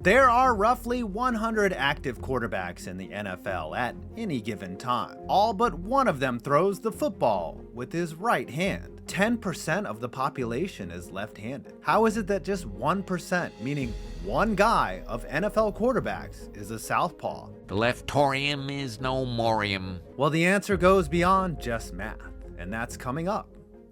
There are roughly 100 active quarterbacks in the NFL at any given time. All but one of them throws the football with his right hand. 10% of the population is left-handed. How is it that just 1%, meaning one guy of NFL quarterbacks, is a southpaw? The leftorium is no morium. Well, the answer goes beyond just math, and that's coming up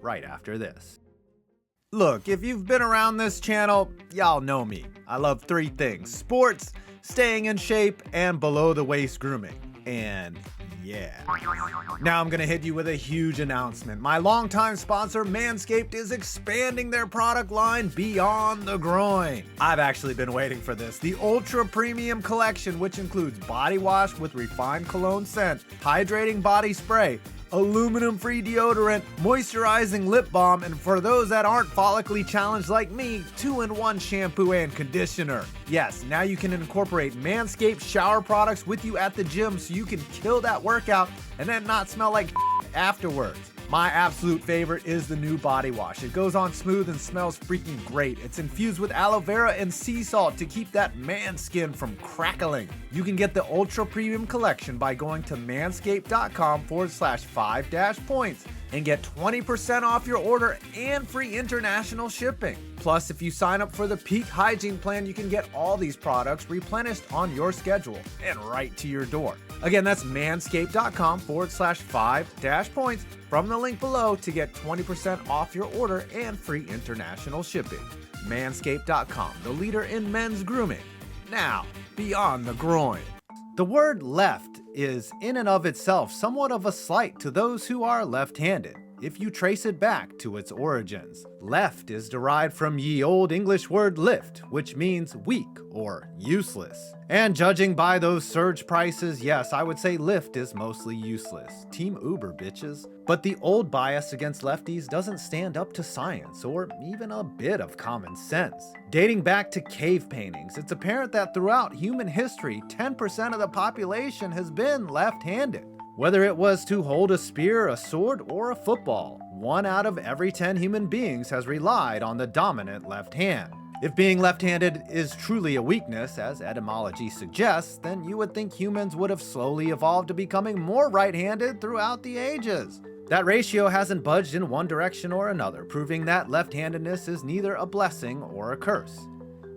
right after this. Look, if you've been around this channel, y'all know me. I love three things: sports, staying in shape, and below-the-waist grooming. And yeah. Now I'm gonna hit you with a huge announcement. My longtime sponsor, Manscaped, is expanding their product line beyond the groin. I've actually been waiting for this. The Ultra Premium Collection, which includes body wash with refined cologne scent, hydrating body spray, aluminum-free deodorant, moisturizing lip balm, and for those that aren't follically challenged like me, 2-in-1 shampoo and conditioner. Yes, now you can incorporate Manscaped shower products with you at the gym so you can kill that workout and then not smell like afterwards. My absolute favorite is the new body wash. It goes on smooth and smells freaking great. It's infused with aloe vera and sea salt to keep that man skin from crackling. You can get the Ultra Premium Collection by going to manscaped.com/5-points and get 20% off your order and free international shipping. Plus, if you sign up for the Peak Hygiene Plan, you can get all these products replenished on your schedule and right to your door. Again, that's manscaped.com/5-points from the link below to get 20% off your order and free international shipping. Manscaped.com, the leader in men's grooming. Now, beyond the groin. The word left is in and of itself somewhat of a slight to those who are left-handed. If you trace it back to its origins, left is derived from ye old English word lift, which means weak or useless. And judging by those surge prices, yes, I would say lift is mostly useless. Team Uber, bitches. But the old bias against lefties doesn't stand up to science or even a bit of common sense. Dating back to cave paintings, it's apparent that throughout human history, 10% of the population has been left-handed. Whether it was to hold a spear, a sword, or a football, 1 out of every 10 human beings has relied on the dominant left hand. If being left-handed is truly a weakness, as etymology suggests, then you would think humans would have slowly evolved to becoming more right-handed throughout the ages. That ratio hasn't budged in one direction or another, proving that left-handedness is neither a blessing or a curse.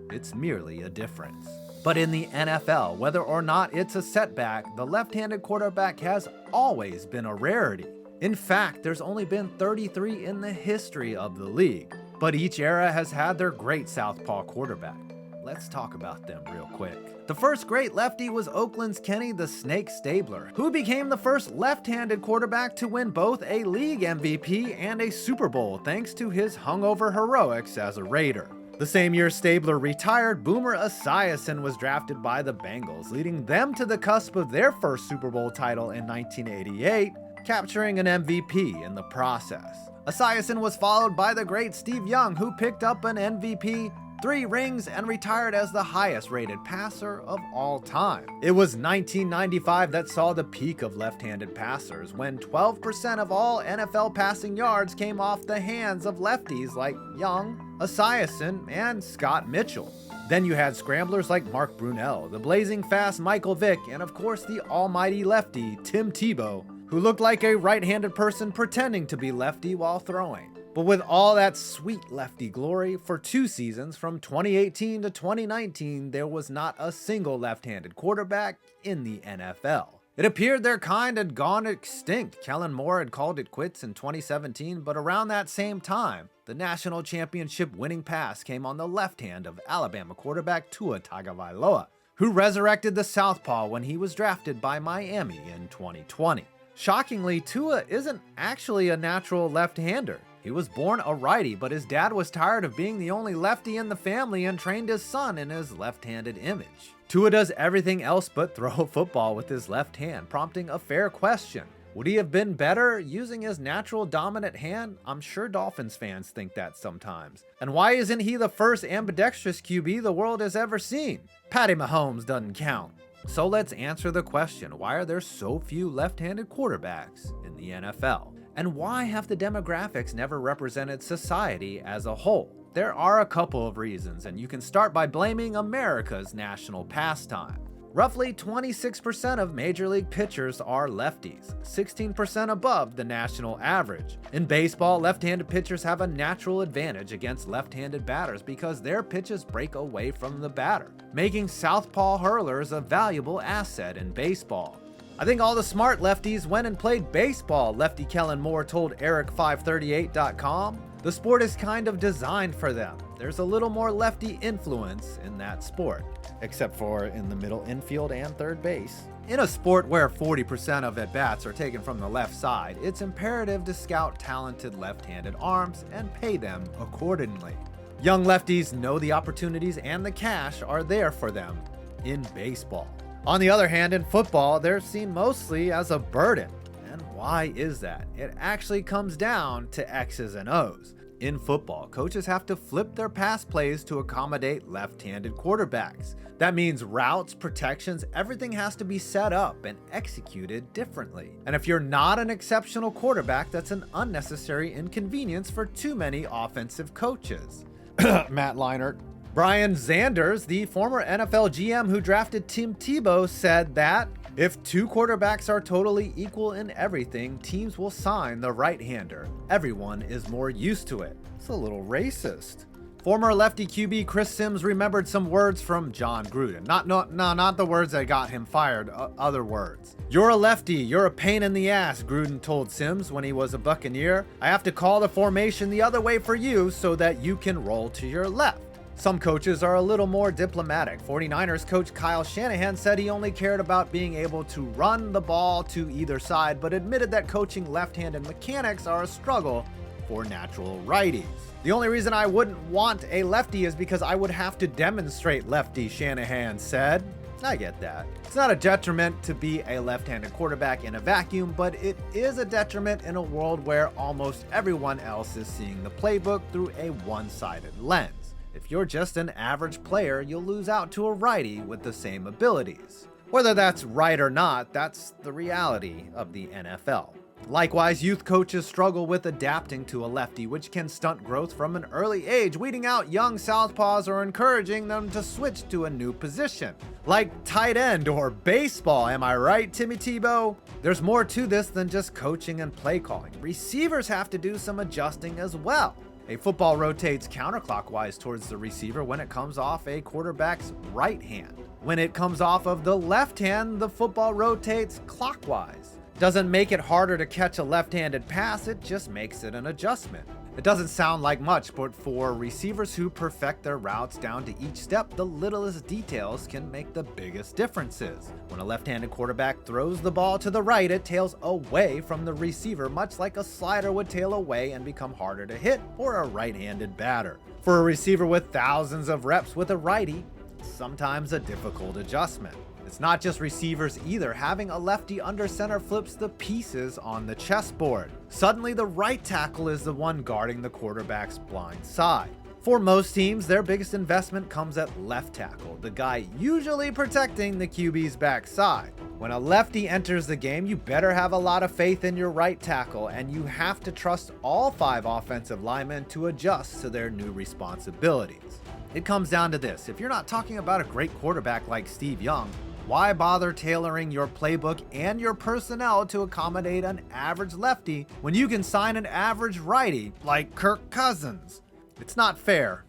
It's merely a difference. But in the NFL, whether or not it's a setback, the left-handed quarterback has always been a rarity. In fact, there's only been 33 in the history of the league, but each era has had their great southpaw quarterback. Let's talk about them real quick. The first great lefty was Oakland's Kenny the Snake Stabler, who became the first left-handed quarterback to win both a league MVP and a Super Bowl thanks to his hungover heroics as a Raider. The same year Stabler retired, Boomer Esiason was drafted by the Bengals, leading them to the cusp of their first Super Bowl title in 1988, capturing an MVP in the process. Esiason was followed by the great Steve Young, who picked up an MVP, 3 rings, and retired as the highest-rated passer of all time. It was 1995 that saw the peak of left-handed passers, when 12% of all NFL passing yards came off the hands of lefties like Young, Esiason, and Scott Mitchell. Then you had scramblers like Mark Brunell, the blazing fast Michael Vick, and of course the almighty lefty Tim Tebow, who looked like a right-handed person pretending to be lefty while throwing. But with all that sweet lefty glory, for 2 seasons, from 2018 to 2019, there was not a single left-handed quarterback in the NFL. It appeared their kind had gone extinct. Kellen Moore had called it quits in 2017, but around that same time, the national championship winning pass came on the left hand of Alabama quarterback Tua Tagovailoa, who resurrected the southpaw when he was drafted by Miami in 2020. Shockingly, Tua isn't actually a natural left-hander. He was born a righty, but his dad was tired of being the only lefty in the family and trained his son in his left-handed image. Tua does everything else but throw a football with his left hand, prompting a fair question. Would he have been better using his natural dominant hand? I'm sure Dolphins fans think that sometimes. And why isn't he the first ambidextrous QB the world has ever seen? Patty Mahomes doesn't count. So let's answer the question, why are there so few left-handed quarterbacks in the NFL? And why have the demographics never represented society as a whole? There are a couple of reasons, and you can start by blaming America's national pastime. Roughly 26% of Major League pitchers are lefties, 16% above the national average. In baseball, left-handed pitchers have a natural advantage against left-handed batters because their pitches break away from the batter, making southpaw hurlers a valuable asset in baseball. I think all the smart lefties went and played baseball, lefty Kellen Moore told Eric538.com. The sport is kind of designed for them. There's a little more lefty influence in that sport, except for in the middle infield and third base. In a sport where 40% of at-bats are taken from the left side, it's imperative to scout talented left-handed arms and pay them accordingly. Young lefties know the opportunities and the cash are there for them in baseball. On the other hand, in football, they're seen mostly as a burden. And why is that? It actually comes down to X's and O's. In football, coaches have to flip their pass plays to accommodate left-handed quarterbacks. That means routes, protections, everything has to be set up and executed differently. And if you're not an exceptional quarterback, that's an unnecessary inconvenience for too many offensive coaches. Matt Leinart. Brian Zanders, the former NFL GM who drafted Tim Tebow, said that if two quarterbacks are totally equal in everything, teams will sign the right-hander. Everyone is more used to it. It's a little racist. Former lefty QB Chris Sims remembered some words from John Gruden. Not the words that got him fired, other words. "You're a lefty, you're a pain in the ass," Gruden told Sims when he was a Buccaneer. "I have to call the formation the other way for you so that you can roll to your left." Some coaches are a little more diplomatic. 49ers coach Kyle Shanahan said he only cared about being able to run the ball to either side, but admitted that coaching left-handed mechanics are a struggle for natural righties. "The only reason I wouldn't want a lefty is because I would have to demonstrate lefty," Shanahan said. I get that. It's not a detriment to be a left-handed quarterback in a vacuum, but it is a detriment in a world where almost everyone else is seeing the playbook through a one-sided lens. If you're just an average player, you'll lose out to a righty with the same abilities. Whether that's right or not, that's the reality of the NFL. Likewise, youth coaches struggle with adapting to a lefty, which can stunt growth from an early age, weeding out young southpaws or encouraging them to switch to a new position, like tight end or baseball. Am I right, Timmy Tebow? There's more to this than just coaching and play calling. Receivers have to do some adjusting as well. A football rotates counterclockwise towards the receiver when it comes off a quarterback's right hand. When it comes off of the left hand, the football rotates clockwise. Doesn't make it harder to catch a left-handed pass, it just makes it an adjustment. It doesn't sound like much, but for receivers who perfect their routes down to each step, the littlest details can make the biggest differences. When a left-handed quarterback throws the ball to the right, it tails away from the receiver, much like a slider would tail away and become harder to hit for a right-handed batter. For a receiver with thousands of reps with a righty, sometimes a difficult adjustment. It's not just receivers either. Having a lefty under center flips the pieces on the chessboard. Suddenly, the right tackle is the one guarding the quarterback's blind side. For most teams, their biggest investment comes at left tackle, the guy usually protecting the QB's backside. When a lefty enters the game, you better have a lot of faith in your right tackle, and you have to trust all 5 offensive linemen to adjust to their new responsibilities. It comes down to this: if you're not talking about a great quarterback like Steve Young, why bother tailoring your playbook and your personnel to accommodate an average lefty when you can sign an average righty like Kirk Cousins? It's not fair,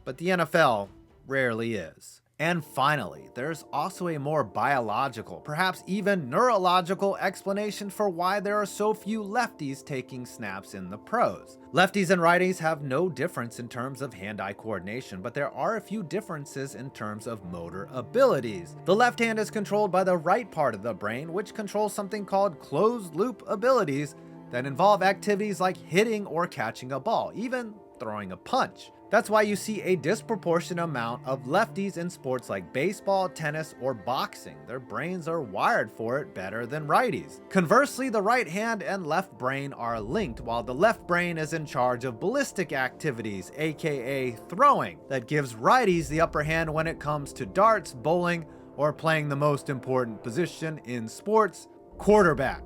but the NFL rarely is. And finally, there's also a more biological, perhaps even neurological explanation for why there are so few lefties taking snaps in the pros. Lefties and righties have no difference in terms of hand-eye coordination, but there are a few differences in terms of motor abilities. The left hand is controlled by the right part of the brain, which controls something called closed-loop abilities that involve activities like hitting or catching a ball, even throwing a punch. That's why you see a disproportionate amount of lefties in sports like baseball, tennis, or boxing. Their brains are wired for it better than righties. Conversely, the right hand and left brain are linked, while the left brain is in charge of ballistic activities, aka throwing, that gives righties the upper hand when it comes to darts, bowling, or playing the most important position in sports, quarterback.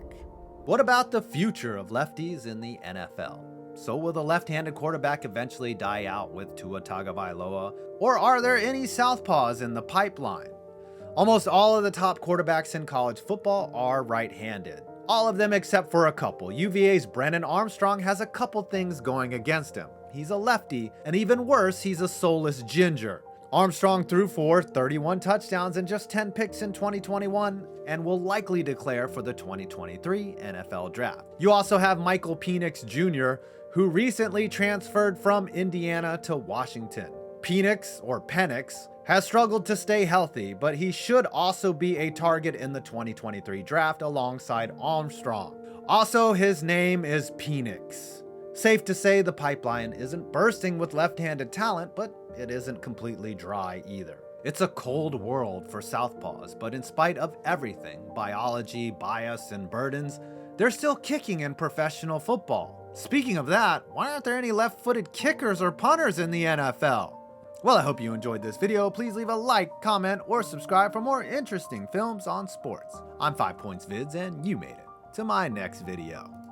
What about the future of lefties in the NFL? So will the left-handed quarterback eventually die out with Tua Tagovailoa? Or are there any southpaws in the pipeline? Almost all of the top quarterbacks in college football are right-handed. All of them except for a couple. UVA's Brennan Armstrong has a couple things going against him. He's a lefty, and even worse, he's a soulless ginger. Armstrong threw for 31 touchdowns and just 10 picks in 2021 and will likely declare for the 2023 NFL Draft. You also have Michael Penix Jr., who recently transferred from Indiana to Washington. Penix, or Penix, has struggled to stay healthy, but he should also be a target in the 2023 draft alongside Armstrong. Also, his name is Penix. Safe to say the pipeline isn't bursting with left-handed talent, but it isn't completely dry either. It's a cold world for southpaws, but in spite of everything, biology, bias, and burdens, they're still kicking in professional football. Speaking of that, why aren't there any left-footed kickers or punters in the NFL? Well, I hope you enjoyed this video. Please leave a like, comment, or subscribe for more interesting films on sports. I'm 5 Points Vids, and you made it to my next video.